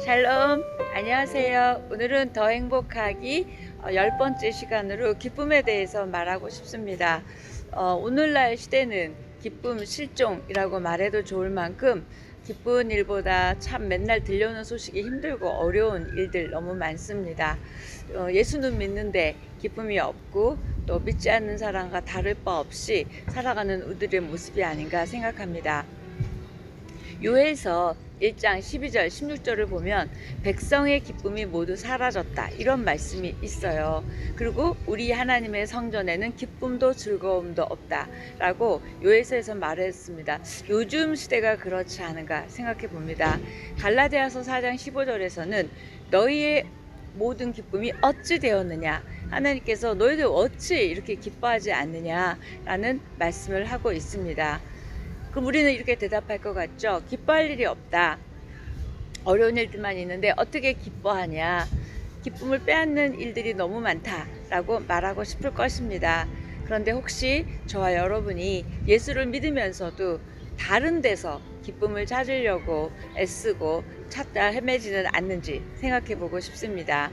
샬롬, 안녕하세요. 오늘은 더 행복하기 10번째 시간으로 기쁨에 대해서 말하고 싶습니다. 오늘날 시대는 기쁨 실종이라고 말해도 좋을 만큼 기쁜 일보다 참 맨날 들려오는 소식이 힘들고 어려운 일들 너무 많습니다. 예수는 믿는데 기쁨이 없고 또 믿지 않는 사람과 다를 바 없이 살아가는 우리들의 모습이 아닌가 생각합니다. 요엘서 1장 12절 16절을 보면 백성의 기쁨이 모두 사라졌다 이런 말씀이 있어요. 그리고 우리 하나님의 성전에는 기쁨도 즐거움도 없다 라고 요엘서에서 말했습니다. 요즘 시대가 그렇지 않은가 생각해 봅니다. 갈라디아서 4장 15절에서는 너희의 모든 기쁨이 어찌 되었느냐, 하나님께서 너희들 어찌 이렇게 기뻐하지 않느냐 라는 말씀을 하고 있습니다. 그럼 우리는 이렇게 대답할 것 같죠? 기뻐할 일이 없다. 어려운 일들만 있는데 어떻게 기뻐하냐? 기쁨을 빼앗는 일들이 너무 많다라고 말하고 싶을 것입니다. 그런데 혹시 저와 여러분이 예수를 믿으면서도 다른 데서 기쁨을 찾으려고 애쓰고 찾다 헤매지는 않는지 생각해 보고 싶습니다.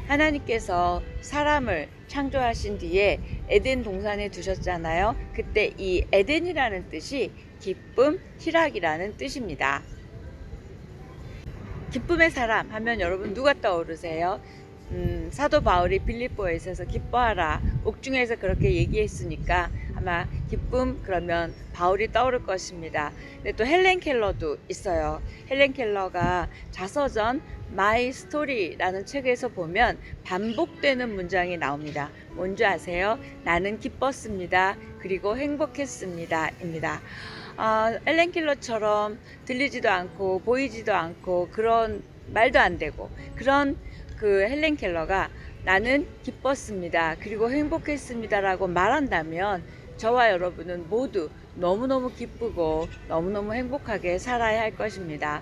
하나님께서 사람을 창조하신 뒤에 에덴 동산에 두셨잖아요. 그때 이 에덴이라는 뜻이 기쁨, 희락이라는 뜻입니다. 기쁨의 사람 하면 여러분 누가 떠오르세요? 사도 바울이 빌립보에서 기뻐하라 옥중에서 그렇게 얘기했으니까 아마 기쁨 그러면 바울이 떠오를 것입니다. 근데 또 헬렌 켈러도 있어요. 헬렌 켈러가 자서전 마이 스토리라는 책에서 보면 반복되는 문장이 나옵니다. 뭔지 아세요? 나는 기뻤습니다. 그리고 행복했습니다. 입니다. 헬렌 켈러처럼 들리지도 않고 보이지도 않고 그런 말도 안 되고 그런 그 헬렌 켈러가 나는 기뻤습니다. 그리고 행복했습니다. 라고 말한다면 저와 여러분은 모두 너무너무 기쁘고 너무너무 행복하게 살아야 할 것입니다.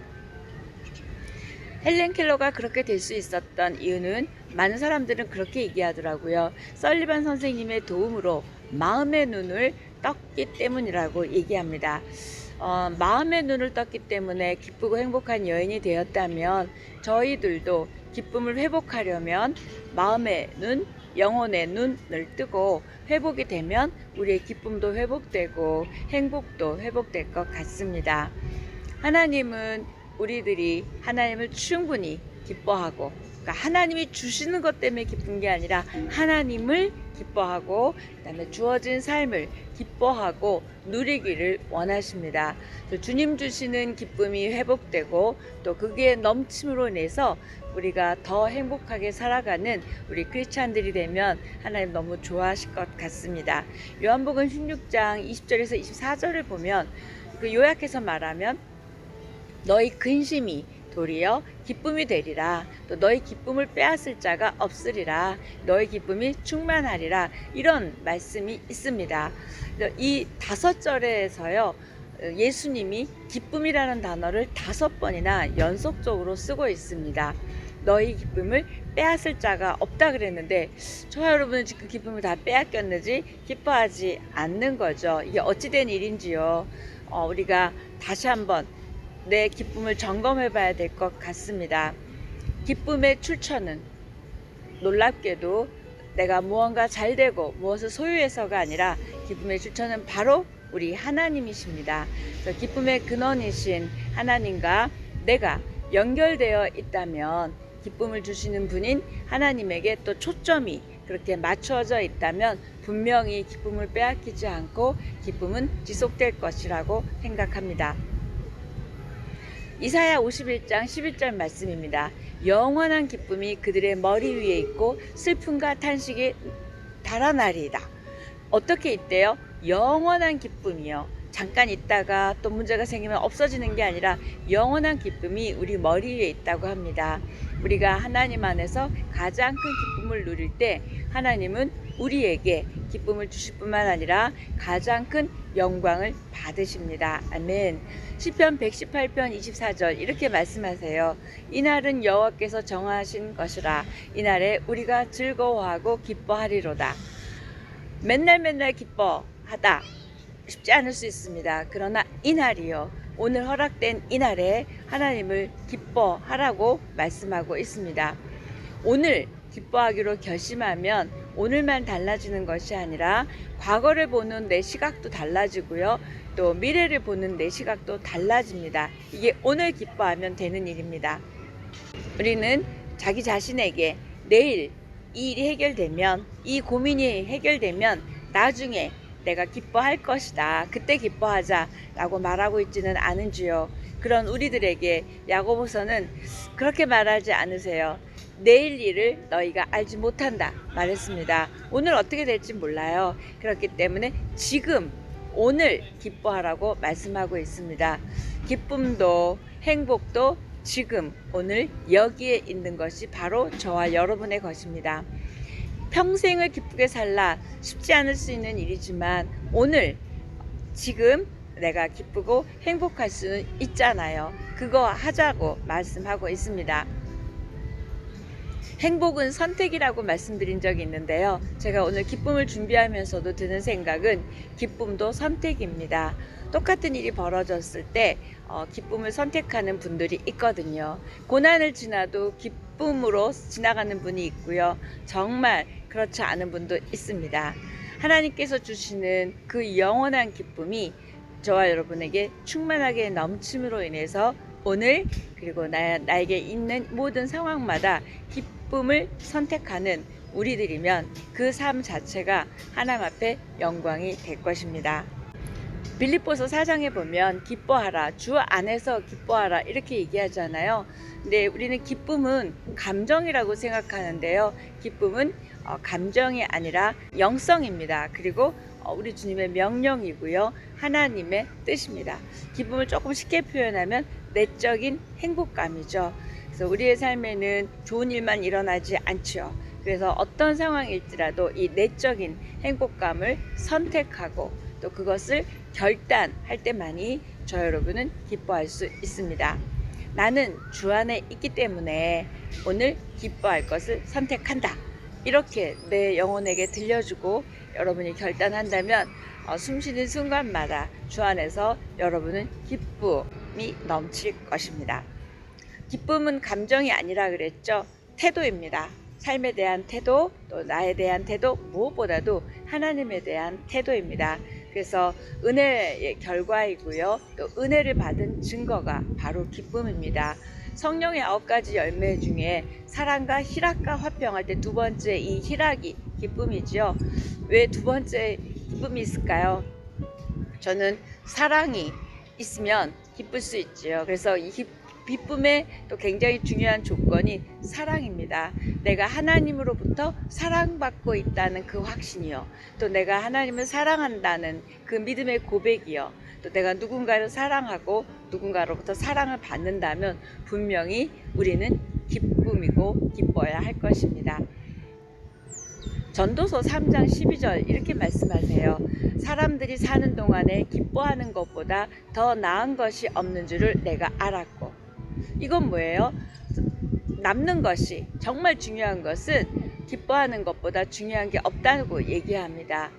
헬렌 켈러가 그렇게 될 수 있었던 이유는 많은 사람들은 그렇게 얘기하더라고요. 설리반 선생님의 도움으로 마음의 눈을 떴기 때문이라고 얘기합니다. 마음의 눈을 떴기 때문에 기쁘고 행복한 여인이 되었다면 저희들도 기쁨을 회복하려면 마음의 눈, 영혼의 눈을 뜨고 회복이 되면 우리의 기쁨도 회복되고 행복도 회복될 것 같습니다. 하나님은 우리들이 하나님을 충분히 기뻐하고, 그러니까 하나님이 주시는 것 때문에 기쁜 게 아니라 하나님을 기뻐하고 그다음에 주어진 삶을 기뻐하고 누리기를 원하십니다. 주님 주시는 기쁨이 회복되고 또 그게 넘침으로 인해서 우리가 더 행복하게 살아가는 우리 크리스찬들이 되면 하나님 너무 좋아하실 것 같습니다. 요한복음 16장 20절에서 24절을 보면 그 요약해서 말하면 너희 근심이 도리어 기쁨이 되리라. 또 너희 기쁨을 빼앗을 자가 없으리라. 너희 기쁨이 충만하리라. 이런 말씀이 있습니다. 이 5절에서요. 예수님이 기쁨이라는 단어를 5번이나 연속적으로 쓰고 있습니다. 너희 기쁨을 빼앗을 자가 없다 그랬는데 저와 여러분은 지금 기쁨을 다 빼앗겼는지 기뻐하지 않는 거죠. 이게 어찌된 일인지요. 우리가 다시 한번 내 기쁨을 점검해 봐야 될 것 같습니다. 기쁨의 출처는 놀랍게도 내가 무언가 잘 되고 무엇을 소유해서가 아니라 기쁨의 출처는 바로 우리 하나님이십니다. 그래서 기쁨의 근원이신 하나님과 내가 연결되어 있다면 기쁨을 주시는 분인 하나님에게 또 초점이 그렇게 맞춰져 있다면 분명히 기쁨을 빼앗기지 않고 기쁨은 지속될 것이라고 생각합니다. 이사야 51장 11절 말씀입니다. 영원한 기쁨이 그들의 머리 위에 있고 슬픔과 탄식이 달아나리이다. 어떻게 있대요? 영원한 기쁨이요. 잠깐 있다가 또 문제가 생기면 없어지는 게 아니라 영원한 기쁨이 우리 머리 위에 있다고 합니다. 우리가 하나님 안에서 가장 큰 기쁨을 누릴 때 하나님은 우리에게 기쁨을 주실 뿐만 아니라 가장 큰 영광을 받으십니다. 아멘. 시편 118편 24절 이렇게 말씀하세요. 이날은 여호와께서 정하신 것이라. 이날에 우리가 즐거워하고 기뻐하리로다. 맨날 기뻐하다 쉽지 않을 수 있습니다. 그러나 이날이요 오늘 허락된 이날에 하나님을 기뻐하라고 말씀하고 있습니다. 오늘 기뻐하기로 결심하면 오늘만 달라지는 것이 아니라 과거를 보는 내 시각도 달라지고요. 또 미래를 보는 내 시각도 달라집니다. 이게 오늘 기뻐하면 되는 일입니다. 우리는 자기 자신에게 내일 이 일이 해결되면, 이 고민이 해결되면 나중에 내가 기뻐할 것이다, 그때 기뻐하자 라고 말하고 있지는 않은지요. 그런 우리들에게 야고보서는 그렇게 말하지 않으세요. 내일 일을 너희가 알지 못한다 말했습니다. 오늘 어떻게 될지 몰라요. 그렇기 때문에 지금 오늘 기뻐하라고 말씀하고 있습니다. 기쁨도 행복도 지금 오늘 여기에 있는 것이 바로 저와 여러분의 것입니다. 평생을 기쁘게 살라 쉽지 않을 수 있는 일이지만 오늘 지금 내가 기쁘고 행복할 수는 있잖아요. 그거 하자고 말씀하고 있습니다. 행복은 선택이라고 말씀드린 적이 있는데요. 제가 오늘 기쁨을 준비하면서도 드는 생각은 기쁨도 선택입니다. 똑같은 일이 벌어졌을 때 기쁨을 선택하는 분들이 있거든요. 고난을 지나도 기쁨으로 지나가는 분이 있고요. 정말 그렇지 않은 분도 있습니다. 하나님께서 주시는 그 영원한 기쁨이 저와 여러분에게 충만하게 넘침으로 인해서 오늘 그리고 나에게 있는 모든 상황마다 기쁨을 선택하는 우리들이면 그 삶 자체가 하나님 앞에 영광이 될 것입니다. 빌립보서 4장에 보면 기뻐하라, 주 안에서 기뻐하라 이렇게 얘기하잖아요. 근데 우리는 기쁨은 감정이라고 생각하는데요. 기쁨은 감정이 아니라 영성입니다. 그리고 우리 주님의 명령이고요. 하나님의 뜻입니다. 기쁨을 조금 쉽게 표현하면 내적인 행복감이죠. 그래서 우리의 삶에는 좋은 일만 일어나지 않죠. 그래서 어떤 상황일지라도 이 내적인 행복감을 선택하고 또 그것을 결단할 때만이 저 여러분은 기뻐할 수 있습니다. 나는 주 안에 있기 때문에 오늘 기뻐할 것을 선택한다. 이렇게 내 영혼에게 들려주고 여러분이 결단한다면 숨쉬는 순간마다 주 안에서 여러분은 기쁨이 넘칠 것입니다. 기쁨은 감정이 아니라 그랬죠. 태도입니다. 삶에 대한 태도, 또 나에 대한 태도, 무엇보다도 하나님에 대한 태도입니다. 그래서 은혜의 결과이고요. 또 은혜를 받은 증거가 바로 기쁨입니다. 성령의 9가지 열매 중에 사랑과 희락과 화평할 때 두 번째 이 희락이 기쁨이지요. 왜 두 번째 기쁨이 있을까요? 저는 사랑이 있으면 기쁠 수 있지요. 그래서 이 기쁨의 또 굉장히 중요한 조건이 사랑입니다. 내가 하나님으로부터 사랑받고 있다는 그 확신이요. 또 내가 하나님을 사랑한다는 그 믿음의 고백이요. 또 내가 누군가를 사랑하고 누군가로부터 사랑을 받는다면 분명히 우리는 기쁨이고 기뻐야 할 것입니다. 전도서 3장 12절 이렇게 말씀하세요. 사람들이 사는 동안에 기뻐하는 것보다 더 나은 것이 없는 줄을 내가 알았고. 이건 뭐예요? 남는 것이 정말 중요한 것은 기뻐하는 것보다 중요한 게 없다고 얘기합니다.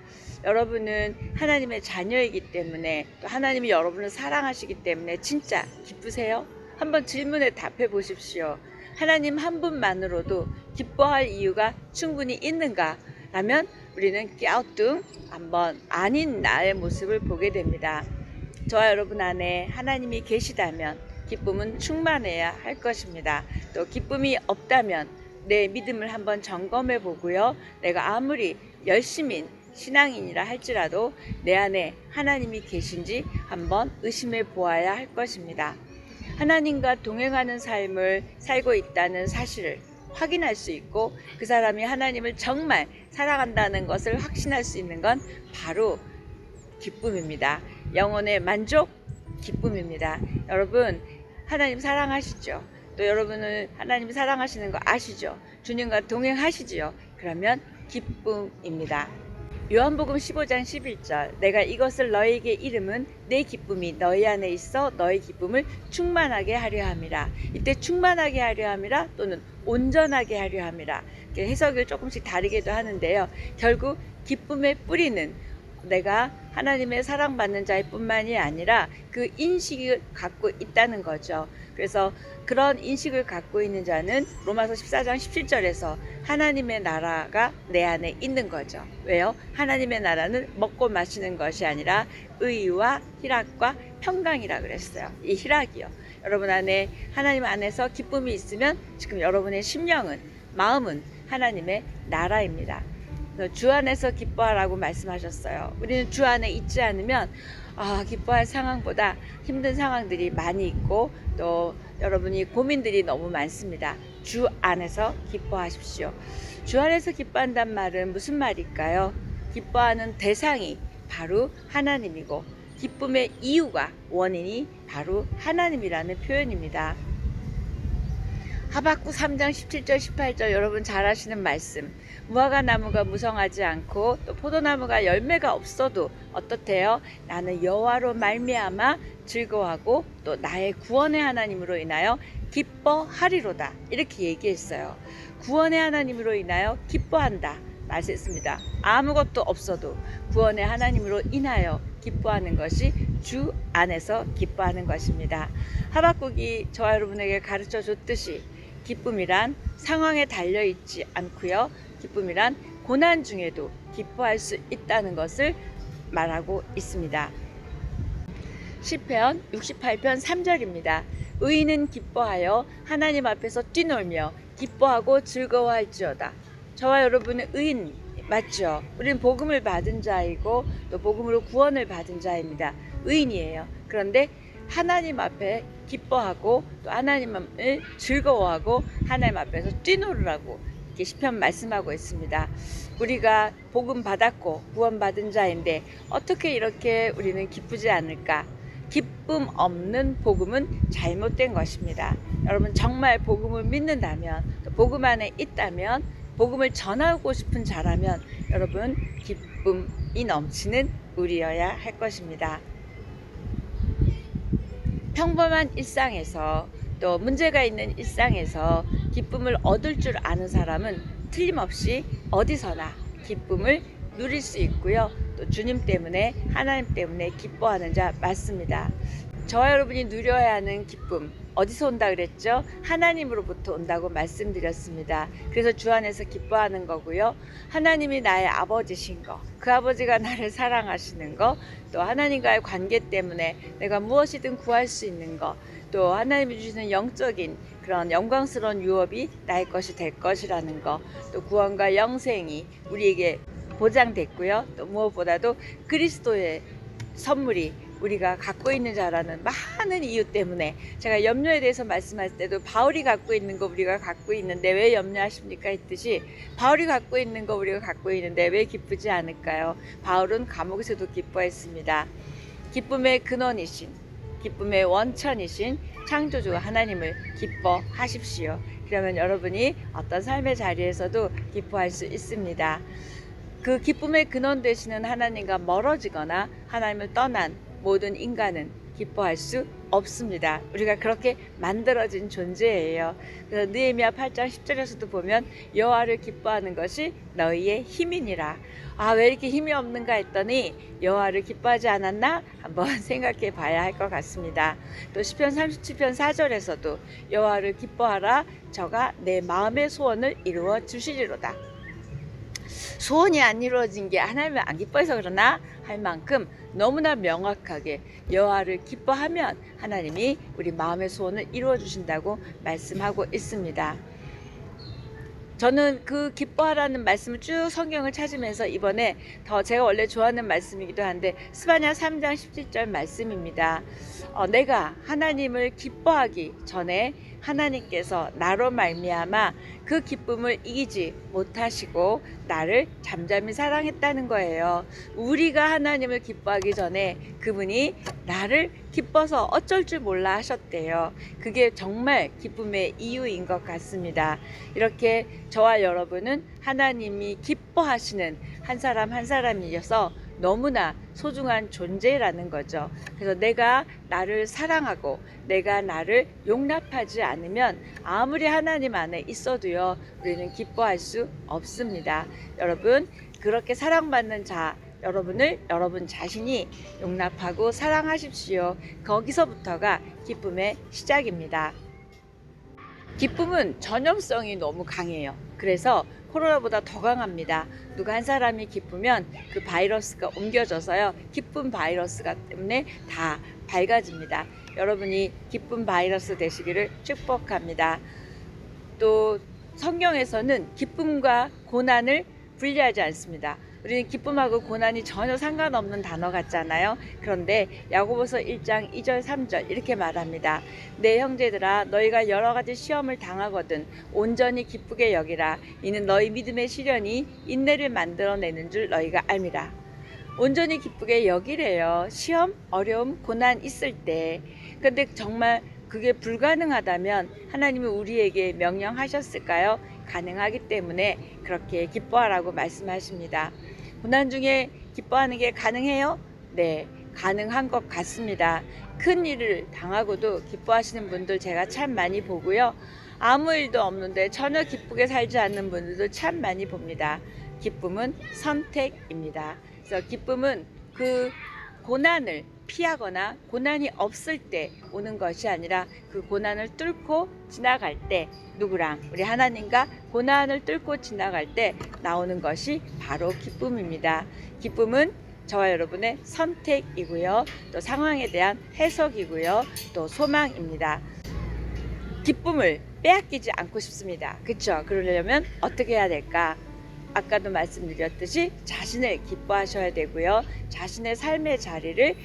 여러분은 하나님의 자녀이기 때문에 또 하나님이 여러분을 사랑하시기 때문에 진짜 기쁘세요? 한번 질문에 답해 보십시오. 하나님 한 분만으로도 기뻐할 이유가 충분히 있는가? 라면 우리는 갸우뚱 한번 아닌 나의 모습을 보게 됩니다. 저와 여러분 안에 하나님이 계시다면 기쁨은 충만해야 할 것입니다. 또 기쁨이 없다면 내 믿음을 한번 점검해 보고요. 내가 아무리 열심히 신앙인이라 할지라도 내 안에 하나님이 계신지 한번 의심해 보아야 할 것입니다. 하나님과 동행하는 삶을 살고 있다는 사실을 확인할 수 있고 그 사람이 하나님을 정말 사랑한다는 것을 확신할 수 있는 건 바로 기쁨입니다. 영혼의 만족, 기쁨입니다. 여러분 하나님 사랑하시죠? 또 여러분은 하나님 사랑하시는 거 아시죠? 주님과 동행하시지요? 그러면 기쁨입니다. 요한복음 15장 11절 내가 이것을 너희에게 이름은 내 기쁨이 너희 안에 있어 너희 기쁨을 충만하게 하려 함이라. 이때 충만하게 하려 함이라 또는 온전하게 하려 함이라. 해석을 조금씩 다르게도 하는데요. 결국 기쁨의 뿌리는 내가 하나님의 사랑받는 자일 뿐만이 아니라 그 인식을 갖고 있다는 거죠. 그래서 그런 인식을 갖고 있는 자는 로마서 14장 17절에서 하나님의 나라가 내 안에 있는 거죠. 왜요? 하나님의 나라는 먹고 마시는 것이 아니라 의와 희락과 평강이라 그랬어요. 이 희락이요. 여러분 안에 하나님 안에서 기쁨이 있으면 지금 여러분의 심령은, 마음은 하나님의 나라입니다. 주 안에서 기뻐하라고 말씀하셨어요. 우리는 주 안에 있지 않으면 기뻐할 상황보다 힘든 상황들이 많이 있고 또 여러분이 고민들이 너무 많습니다. 주 안에서 기뻐하십시오. 주 안에서 기뻐한단 말은 무슨 말일까요? 기뻐하는 대상이 바로 하나님이고 기쁨의 이유가, 원인이 바로 하나님이라는 표현입니다. 하박국 3장 17절 18절 여러분 잘 아시는 말씀. 무화과 나무가 무성하지 않고 또 포도나무가 열매가 없어도 어떻대요? 나는 여호와로 말미암아 즐거워하고 또 나의 구원의 하나님으로 인하여 기뻐하리로다. 이렇게 얘기했어요. 구원의 하나님으로 인하여 기뻐한다 말했습니다. 아무것도 없어도 구원의 하나님으로 인하여 기뻐하는 것이 주 안에서 기뻐하는 것입니다. 하박국이 저와 여러분에게 가르쳐 줬듯이 기쁨이란 상황에 달려있지 않고요. 기쁨이란 고난 중에도 기뻐할 수 있다는 것을 말하고 있습니다. 시편 68편 3절입니다. 의인은 기뻐하여 하나님 앞에서 뛰놀며 기뻐하고 즐거워할지어다. 저와 여러분은 의인 맞죠? 우리는 복음을 받은 자이고 또 복음으로 구원을 받은 자입니다. 의인이에요. 그런데 하나님 앞에 기뻐하고 또 하나님을 즐거워하고 하나님 앞에서 뛰놀으라고 이렇게 시편 말씀하고 있습니다. 우리가 복음 받았고 구원 받은 자인데 어떻게 이렇게 우리는 기쁘지 않을까? 기쁨 없는 복음은 잘못된 것입니다. 여러분 정말 복음을 믿는다면 또 복음 안에 있다면 복음을 전하고 싶은 자라면 여러분 기쁨이 넘치는 우리여야 할 것입니다. 평범한 일상에서 또 문제가 있는 일상에서 기쁨을 얻을 줄 아는 사람은 틀림없이 어디서나 기쁨을 누릴 수 있고요. 또 주님 때문에, 하나님 때문에 기뻐하는 자 맞습니다. 저와 여러분이 누려야 하는 기쁨 어디서 온다 그랬죠? 하나님으로부터 온다고 말씀드렸습니다. 그래서 주 안에서 기뻐하는 거고요. 하나님이 나의 아버지신 거, 그 아버지가 나를 사랑하시는 거, 또 하나님과의 관계 때문에 내가 무엇이든 구할 수 있는 거, 또 하나님이 주시는 영적인 그런 영광스러운 유업이 나의 것이 될 것이라는 거, 또 구원과 영생이 우리에게 보장됐고요. 또 무엇보다도 그리스도의 선물이 우리가 갖고 있는 자라는 많은 이유 때문에 제가 염려에 대해서 말씀할 때도 바울이 갖고 있는 거 우리가 갖고 있는데 왜 염려하십니까 했듯이 바울이 갖고 있는 거 우리가 갖고 있는데 왜 기쁘지 않을까요? 바울은 감옥에서도 기뻐했습니다. 기쁨의 근원이신, 기쁨의 원천이신 창조주 하나님을 기뻐하십시오. 그러면 여러분이 어떤 삶의 자리에서도 기뻐할 수 있습니다. 그 기쁨의 근원 되시는 하나님과 멀어지거나 하나님을 떠난 모든 인간은 기뻐할 수 없습니다. 우리가 그렇게 만들어진 존재예요. 그래서 느헤미야 8장 10절에서도 보면 여호와를 기뻐하는 것이 너희의 힘이니라. 왜 이렇게 힘이 없는가 했더니 여호와를 기뻐하지 않았나? 한번 생각해 봐야 할 것 같습니다. 또 시편 37편 4절에서도 여호와를 기뻐하라. 저가 내 마음의 소원을 이루어 주시리로다. 소원이 안 이루어진 게 하나님을 안 기뻐해서 그러나 할 만큼 너무나 명확하게 여호와를 기뻐하면 하나님이 우리 마음의 소원을 이루어 주신다고 말씀하고 있습니다. 저는 그 기뻐하라는 말씀을 쭉 성경을 찾으면서 이번에 더 제가 원래 좋아하는 말씀이기도 한데 스바냐 3장 17절 말씀입니다. 내가 하나님을 기뻐하기 전에 하나님께서 나로 말미암아 그 기쁨을 이기지 못하시고 나를 잠잠히 사랑했다는 거예요. 우리가 하나님을 기뻐하기 전에 그분이 나를 기뻐서 어쩔 줄 몰라 하셨대요. 그게 정말 기쁨의 이유인 것 같습니다. 이렇게 저와 여러분은 하나님이 기뻐하시는 한 사람 한 사람이어서 너무나 소중한 존재라는 거죠. 그래서 내가 나를 사랑하고 내가 나를 용납하지 않으면 아무리 하나님 안에 있어도요 우리는 기뻐할 수 없습니다. 여러분 그렇게 사랑받는 자 여러분을 여러분 자신이 용납하고 사랑하십시오. 거기서부터가 기쁨의 시작입니다. 기쁨은 전염성이 너무 강해요. 그래서 코로나보다 더 강합니다. 누가 한 사람이 기쁘면 그 바이러스가 옮겨져서요. 기쁨 바이러스가 때문에 다 밝아집니다. 여러분이 기쁨 바이러스 되시기를 축복합니다. 또 성경에서는 기쁨과 고난을 분리하지 않습니다. 우리는 기쁨하고 고난이 전혀 상관없는 단어 같잖아요. 그런데 야고보서 1장 2절 3절 이렇게 말합니다. 내 형제들아 너희가 여러 가지 시험을 당하거든 온전히 기쁘게 여기라. 이는 너희 믿음의 시련이 인내를 만들어내는 줄 너희가 알미라. 온전히 기쁘게 여기래요. 시험, 어려움, 고난 있을 때. 근데 정말 그게 불가능하다면 하나님은 우리에게 명령하셨을까요? 가능하기 때문에 그렇게 기뻐하라고 말씀하십니다. 고난 중에 기뻐하는 게 가능해요? 네, 가능한 것 같습니다. 큰 일을 당하고도 기뻐하시는 분들 제가 참 많이 보고요. 아무 일도 없는데 전혀 기쁘게 살지 않는 분들도 참 많이 봅니다. 기쁨은 선택입니다. 그래서 기쁨은 그 고난을 피하거나 고난이 없을 때 오는 것이 아니라 그 고난을 뚫고 지나갈 때 누구랑 우리 하나님과 고난을 뚫고 지나갈 때 나오는 것이 바로 기쁨입니다. 기쁨은 저와 여러분의 선택이고요. 또 상황에 대한 해석이고요. 또 소망입니다. 기쁨을 빼앗기지 않고 싶습니다. 그렇죠? 그러려면 어떻게 해야 될까? 아까도 말씀드렸듯이 자신을 기뻐하셔야 되고요. 자신의 삶의 자리를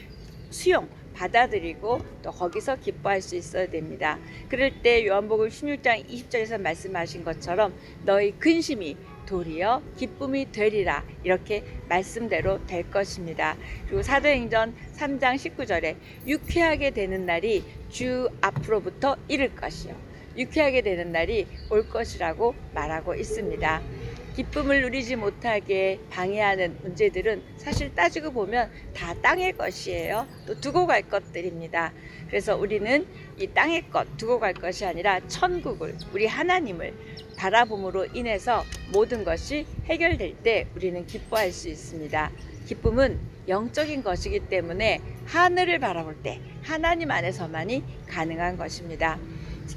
수용, 받아들이고 또 거기서 기뻐할 수 있어야 됩니다. 그럴 때 요한복음 16장 20절에서 말씀하신 것처럼 너희 근심이 도리어 기쁨이 되리라 이렇게 말씀대로 될 것입니다. 그리고 사도행전 3장 19절에 유쾌하게 되는 날이 주 앞으로부터 이를 것이요 유쾌하게 되는 날이 올 것이라고 말하고 있습니다. 기쁨을 누리지 못하게 방해하는 문제들은 사실 따지고 보면 다 땅의 것이에요. 또 두고 갈 것들입니다. 그래서 우리는 이 땅의 것 두고 갈 것이 아니라 천국을 우리 하나님을 바라봄으로 인해서 모든 것이 해결될 때 우리는 기뻐할 수 있습니다. 기쁨은 영적인 것이기 때문에 하늘을 바라볼 때 하나님 안에서만이 가능한 것입니다.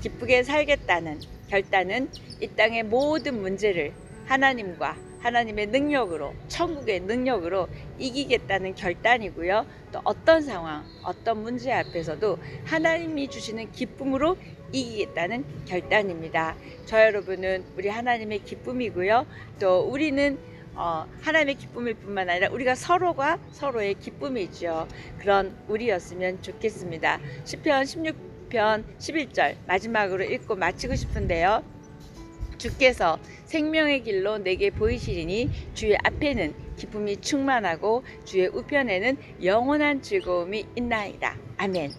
기쁘게 살겠다는 결단은 이 땅의 모든 문제를 하나님과 하나님의 능력으로 천국의 능력으로 이기겠다는 결단이고요. 또 어떤 상황 어떤 문제 앞에서도 하나님이 주시는 기쁨으로 이기겠다는 결단입니다. 저 여러분은 우리 하나님의 기쁨이고요. 또 우리는 하나님의 기쁨일 뿐만 아니라 우리가 서로가 서로의 기쁨이죠. 그런 우리였으면 좋겠습니다. 시편 16편 11절 마지막으로 읽고 마치고 싶은데요. 주께서 생명의 길로 내게 보이시리니 주의 앞에는 기쁨이 충만하고 주의 우편에는 영원한 즐거움이 있나이다. 아멘.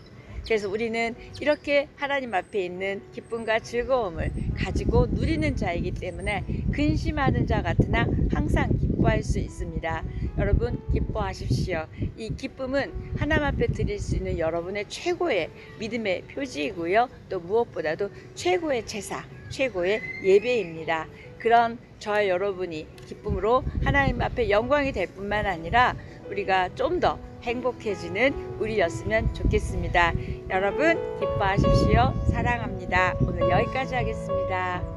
그래서 우리는 이렇게 하나님 앞에 있는 기쁨과 즐거움을 가지고 누리는 자이기 때문에 근심하는 자 같으나 항상 기뻐할 수 있습니다. 여러분 기뻐하십시오. 이 기쁨은 하나님 앞에 드릴 수 있는 여러분의 최고의 믿음의 표지이고요. 또 무엇보다도 최고의 제사, 최고의 예배입니다. 그런 저와 여러분이 기쁨으로 하나님 앞에 영광이 될 뿐만 아니라 우리가 좀 더 행복해지는 우리였으면 좋겠습니다. 여러분 기뻐하십시오. 사랑합니다. 오늘 여기까지 하겠습니다.